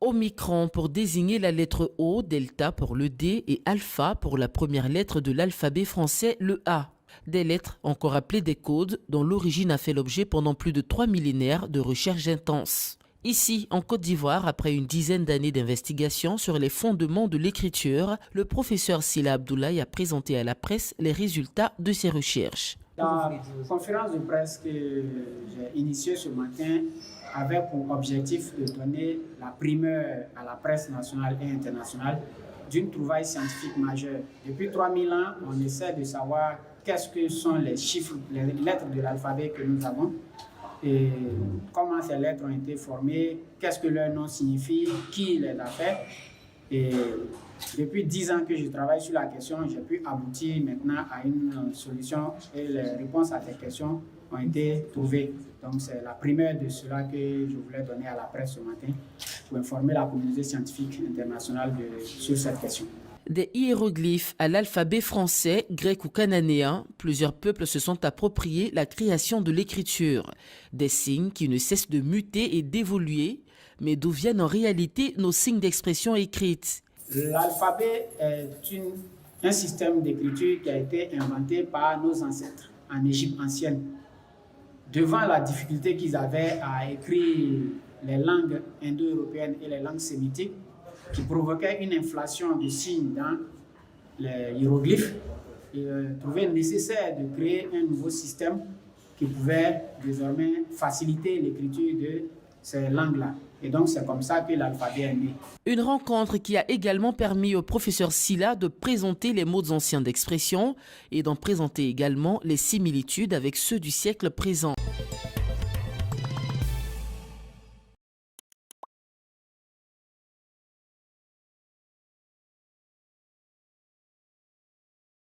Omicron pour désigner la lettre O, delta pour le D et alpha pour la première lettre de l'alphabet français, le A. Des lettres, encore appelées des codes, dont l'origine a fait l'objet pendant plus de 3 millénaires de recherches intenses. Ici, en Côte d'Ivoire, après une dizaine d'années d'investigation sur les fondements de l'écriture, le professeur Sila Abdoulaye a présenté à la presse les résultats de ses recherches. La conférence de presse que j'ai initiée ce matin avait pour objectif de donner la primeur à la presse nationale et internationale d'une trouvaille scientifique majeure. Depuis 3000 ans, on essaie de savoir qu'est-ce que sont les chiffres, les lettres de l'alphabet que nous avons et comment ces lettres ont été formées, qu'est-ce que leur nom signifie, qui les a fait. Et depuis 10 ans que je travaille sur la question, j'ai pu aboutir maintenant à une solution et les réponses à ces questions ont été trouvées. Donc c'est la primeur de cela que je voulais donner à la presse ce matin pour informer la communauté scientifique internationale sur cette question. Des hiéroglyphes à l'alphabet français, grec ou cananéen, plusieurs peuples se sont appropriés la création de l'écriture. Des signes qui ne cessent de muter et d'évoluer, mais d'où viennent en réalité nos signes d'expression écrites? L'alphabet est un système d'écriture qui a été inventé par nos ancêtres en Égypte ancienne. Devant la difficulté qu'ils avaient à écrire les langues indo-européennes et les langues sémitiques, qui provoquaient une inflation de signes dans les hiéroglyphes, ils trouvaient nécessaire de créer un nouveau système qui pouvait désormais faciliter l'écriture de ces langues-là. Et donc, c'est comme ça que l'alphabet est né. Une rencontre qui a également permis au professeur Sila de présenter les mots anciens d'expression et d'en présenter également les similitudes avec ceux du siècle présent.